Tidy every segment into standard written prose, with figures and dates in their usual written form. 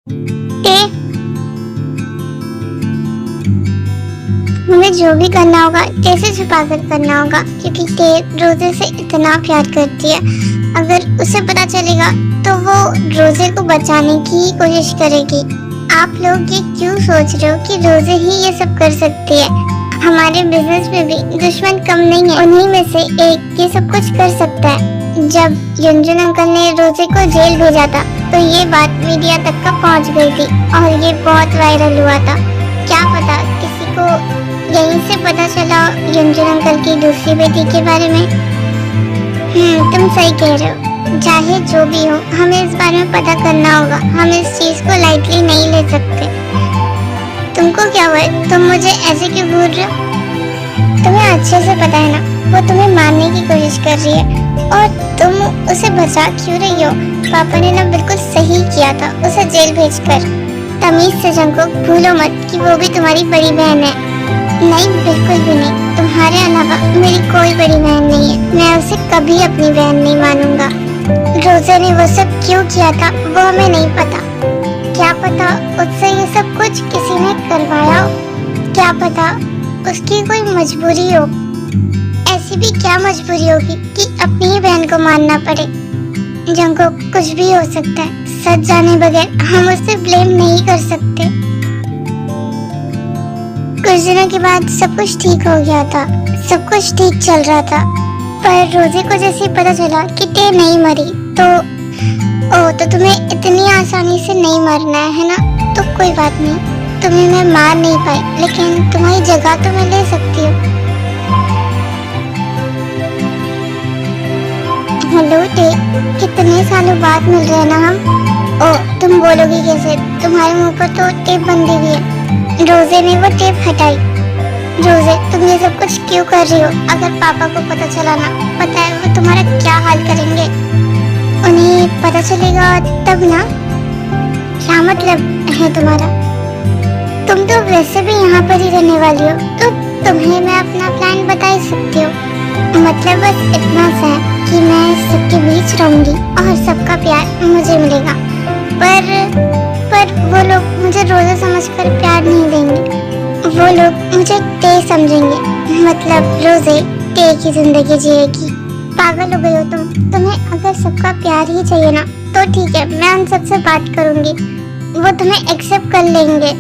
ते हमें जो भी करना होगा ते से छुपा कर करना होगा, क्योंकि ते रोजे से इतना प्यार करती है। अगर उसे पता चलेगा तो वो रोजे को बचाने की ही कोशिश करेगी। आप लोग ये क्यों सोच रहे हो कि रोजे ही ये सब कर सकती है? हमारे बिजनेस में भी दुश्मन कम नहीं है, उन्हीं में से एक ये सब कुछ कर सकता है। जब युनजुन अंकल ने रोजे को जेल भेजा था तो ये बात मीडिया तक का पहुंच गई थी और ये बहुत वायरल हुआ था। क्या पता किसी को यहीं से पता चला युनजुन अंकल की दूसरी बेटी के बारे में। तुम सही कह रहे हो। चाहे जो भी हो, हमें इस बारे में पता करना होगा। हम इस चीज को लाइटली नहीं ले सकते। तुमको क्या हुआ है? तुम मुझे ऐसे क्यों घूर रहे हो? तुम्हें अच्छे से पता है ना, वो तुम्हें मारने की कोशिश कर रही है और तुम उसे बचा क्यों रही हो? पापा ने ना बिल्कुल सही किया था उसे जेल भेजकर। तमीज से जंगकुक, भूलो मत कि वो भी तुम्हारी बड़ी बहन है। नहीं, बिल्कुल भी नहीं। तुम्हारे अलावा मेरी कोई बड़ी बहन नहीं है। मैं उसे कभी अपनी बहन नहीं मानूंगा। रोजे ने वो सब क्यों किया था वो हमें नहीं पता। क्या पता उससे ये सब कुछ किसी ने करवाया हो। क्या पता उसकी कोई मजबूरी हो। ऐसी भी क्या मजबूरी होगी कि अपनी ही बहन को मानना पड़े। जंगकुक, कुछ भी हो सकता है। सच जाने बगैर हम उसे ब्लेम नहीं कर सकते। कुछ दिनों के बाद सब कुछ ठीक हो गया था। सब कुछ ठीक चल रहा था, पर रोजे को जैसे पता चला कि ते नहीं मरी तो तुम्हें इतनी आसानी से नहीं मरना है ना? तो कोई बात नहीं, तुम्हें मैं मार नहीं पाई, लेकिन तुम्हारी जगह तो मैं ले सकती हूँ। हेलो ते, कितने सालों बाद मिल रहे हैं ना हम। तुम बोलोगी कैसे? तुम्हारे मुंह पर तो टेप बंधी हुई है। रोजे ने वो टेप हटाई। रोजे, तुम ये सब कुछ क्यों कर रही हो? अगर पापा को पता चला ना, पता है वो तुम्हारा क्या हाल करेंगे। उन्हें पता चलेगा तब ना। क्या मतलब है तुम्हारा? तुम तो वैसे भी यहाँ पर ही रहने वाली हो, तो तुम्हें मैं अपना प्लान बता ही सकती हूँ। मतलब बस इतना सा है कि मैं सबके बीच रहूंगी और सबका प्यार मुझे मिलेगा। पर वो लोग मुझे रोजा समझकर प्यार नहीं देंगे। वो लोग मुझे ते समझेंगे। मतलब रोजे ते की जिंदगी जिएगी। पागल हो गई हो तुम? तुम्हें अगर सबका प्यार ही चाहिए ना, तो ठीक है, मैं उन सबसे बात करूंगी। वो तुम्हें एक्सेप्ट कर लेंगे।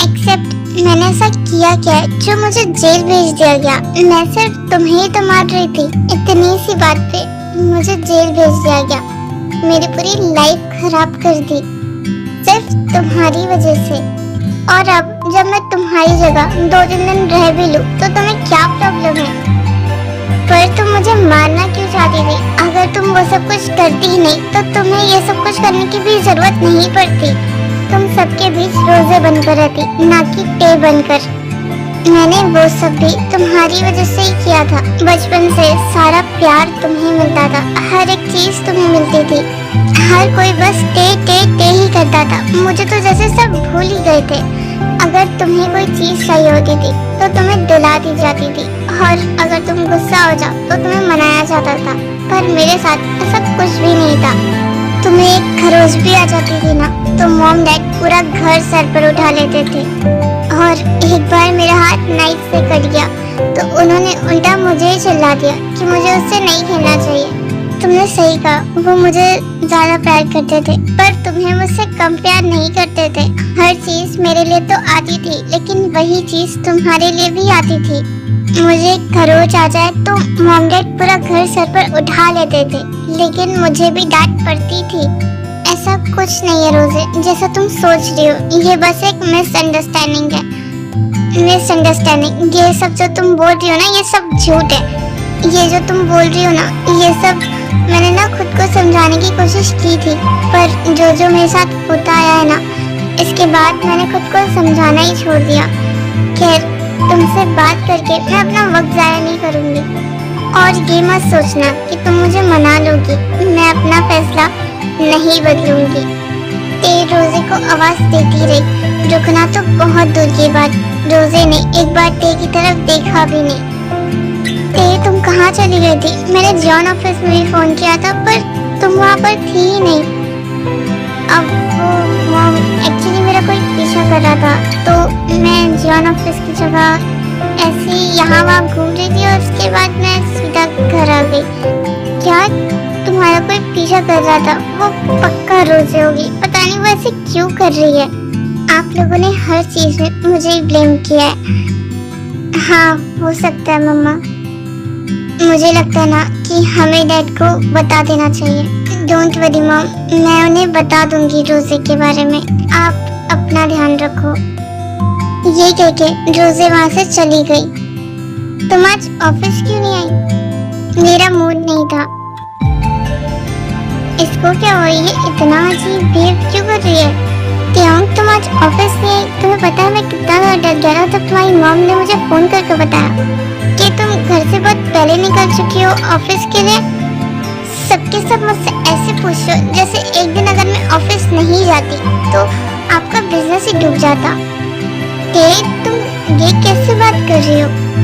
एक्सेप्ट? मैंने ऐसा किया क्या है जो मुझे जेल भेज दिया गया? मैं सिर्फ तुम्हें ही तो मार रही थी। इतनी सी बात पे मुझे जेल भेज दिया गया। मेरी पूरी लाइफ खराब कर दी सिर्फ तुम्हारी वजह से। और अब जब मैं तुम्हारी जगह 2-3 दिन रह भी लूं, तो तुम्हें क्या प्रॉब्लम है? पर तुम मुझे मारना क्यों चाहती थी? अगर तुम वो सब कुछ करती ही नहीं तो तुम्हें ये सब कुछ करने की भी जरूरत नहीं पड़ती। तुम सबके बीच रोजे बनकर रहती, ना कि ते बनकर। मैंने वो सब भी तुम्हारी वजह से ही किया था। बचपन से सारा प्यार तुम्हें मिलता था, हर एक चीज तुम्हें मिलती थी। हर कोई बस ते ते ते ही करता था। मुझे तो जैसे सब भूल ही गए थे। अगर तुम्हें कोई चीज चाहिए होती थी तो तुम्हें दिला दी जाती थी, और अगर तुम गुस्सा हो जाओ तो तुम्हें मनाया जाता था। पर मेरे साथ ऐसा कुछ भी नहीं था। तुम्हें एक खरोच भी आ जाती थी ना, तो मॉम डैड पूरा घर सर पर उठा लेते थे। और एक बार मेरा हाथ नाइफ से कट गया तो उन्होंने उल्टा मुझे ही चिल्ला दिया कि मुझे उससे नहीं खेलना चाहिए। तुमने सही कहा, वो मुझे ज्यादा प्यार करते थे, पर तुम्हें मुझसे कम प्यार नहीं करते थे। हर चीज मेरे लिए तो आती थी, लेकिन वही चीज तुम्हारे लिए भी आती थी। मुझे खरोच आ जाए तो मॉम डैड पूरा घर सर पर उठा लेते थे, लेकिन मुझे भी डांट पड़ती थी। ऐसा कुछ नहीं है रोजे, जैसा तुम सोच रही हो। ये बस एक मिसअंडरस्टैंडिंग है। मिसअंडरस्टैंडिंग, ये सब जो तुम बोल रही हो ना, ये सब झूठ है। ये जो तुम बोल रही हो ना, ये सब मैंने ना खुद को समझाने की कोशिश की थी, पर जो मेरे साथ होता आया है ना, इसके बाद मैंने खुद को समझाना ही छोड़ दिया। खैर, तुमसे बात करके मैं अपना वक्त जाया नहीं करूंगी। और ये मत सोचना कि तुम मुझे मना लोगी। मैं अपना फैसला नहीं बदलूंगी। ते रोजे को आवाज देती रही। रुकना तो बहुत दूर की बात, रोजे ने एक बार ते की तरफ देखा भी नहीं। ते, तुम कहाँ चली गई थी? मैंने जॉन ऑफिस में भी फोन किया था, पर तुम वहाँ पर थी ही नहीं। अब वो जगह ऐसे ही यहाँ वहाँ घूम रही थी और उसके बाद मैं सीधा घर आ गई। क्या तुम्हारा कोई पीछा कर रहा था? वो पक्का रोजे होगी, पता नहीं वो ऐसे क्यों कर रही है। आप लोगों ने हर चीज में मुझे ही ब्लेम किया है। हाँ हो सकता है मम्मा, मुझे लगता है ना कि हमें डैड को बता देना चाहिए। डोंट वरी मॉम, मैं उन्हें बता दूंगी रोजे के बारे में, आप अपना ध्यान रखो। ये कह के रोजे वहां से चली गई। तुम आज ऑफिस क्यों नहीं आई? मेरा मूड नहीं था। इसको क्या हुआ? ये इतना अजीब बिहेव क्यों कर रही है? त्योंग तुम आज ऑफिस नहीं आई? तुम्हें पता है मैं कितना डर गया था जब तुम्हारी मॉम ने मुझे फोन करके बताया कि तुम घर से बहुत पहले निकल चुकी हो ऑफिस के लिए। सबके सब मुझसे ऐसे पूछ रहे हो जैसे एक दिन अगर मैं ऑफिस नहीं जाती तो आपका बिजनेस ही डूब जाता। तुम ये कैसे बात कर रही हो?